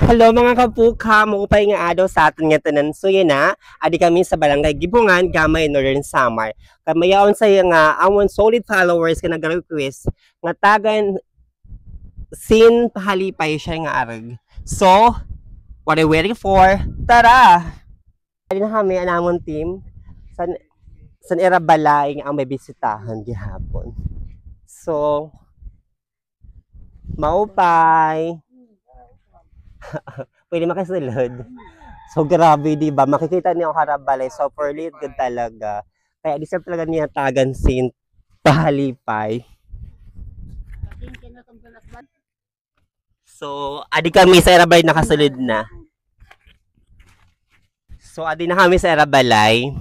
Hello mga kapuka, maupay nga adlaw sa aton nga tanan. So yan na, adi kami sa Barangay Gibungan, Gamay, Northern Samar. Kamayaon sa nga amon solid followers ka nag-request nga tagan sin pahalipay siya nga arag. So, what are you waiting for? Tara! Adi na kami ang amon team san era balay nga ang may bisitahan gihapon. So, maupay. Pwede makasulod. So grabe, di ba? Makikita niyo ang harabalay. Super lit good talaga. Kaya deserve talaga niya tagan sin pahalipay. So, adi kami sa Erabalay nakasulod na. So, adi na kami sa Erabalay.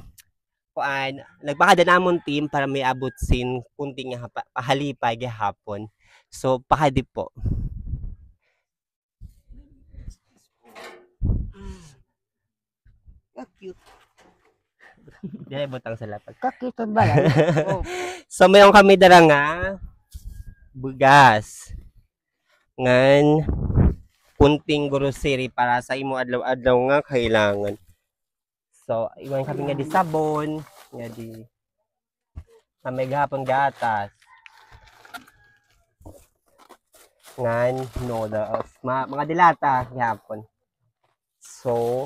Kuan, nagpakada namon team para may abot sin kunting nga pahalipay gihapon. So, pakadi po. Cute. Dili butang sa lapag. Kakita ba lang? Oh. So, mayroon kami dala nga bugas. Ngan kunting grocery para sa imo adlaw-adlaw nga kailangan. So, iwan kami nga di sabon, nga di may gahapon gatas. Ngan noodles, mga dilata gihapon. So,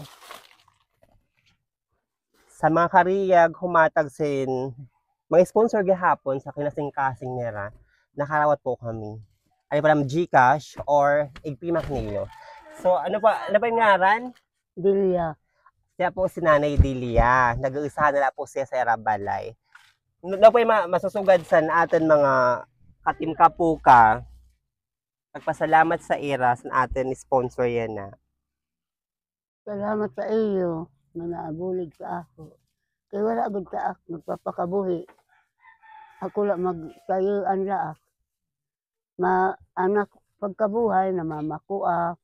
sa mga kariyag humatag sin mga sponsor gihapon sa kinasing-kasing nera, nakarawat po kami. Ano pa naman GCash or Igpimak ninyo. So ano pa yung ngaran? Dilia. Siya po si Nanay Dilia. Nag-uusahan na po siya sa Erabalay. Ano po yung masusugad sa atin mga katim kapuka. Nagpasalamat sa Era sa atin sponsor yan na. Salamat sa iyo na naabulig sa ako. Kaya wala agad ka ako, magpapakabuhi. Ako lang magsayo ang laak. Anak pagkabuhay, namamakuak,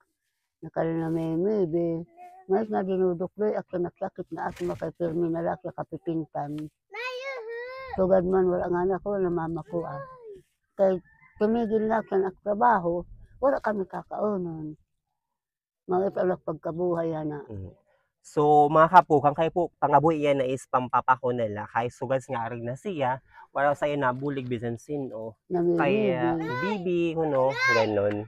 nakalinamimibi. Ngayon na dinudukloy, ako nagsakit na ako makipirmi na lang sa kapipintan. Tugad man, wala nga na ako, namamakuak. Kaya tumigil na ako sa trabaho, wala kami kakaunon. Mga italak pagkabuhay na. So, mga kapukang kayo po, pangabuhi yan na is pampapako nila. Kaya sugas nga rin na siya, wala sa'yo na bulig bisansin o. Kaya bibi, kuno, ganon.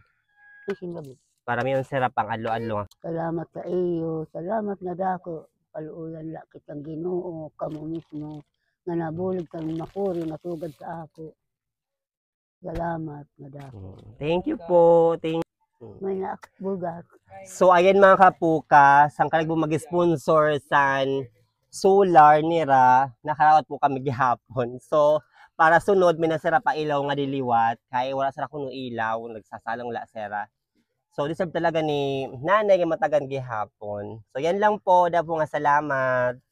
Para may sarap ang alo-alo. Salamat sa iyo, salamat na dako. Paluulan la kitang Ginoo, kamo mismo, nga nabulig kami makuri, natugad sa ako. Salamat na dako. Thank you po, thank you. May nakbugas. So, ayan mga kapuka, saan ka mag-sponsor sa solar nira, nakarawat po kami gihapon. So, para sunod, may nasira pa ilaw nga diliwat, kaya wala sara kuno ilaw, nagsasalong la sera. So, deserve talaga ni nanay nga matagan gihapon. So, yan lang po, da po nga salamat.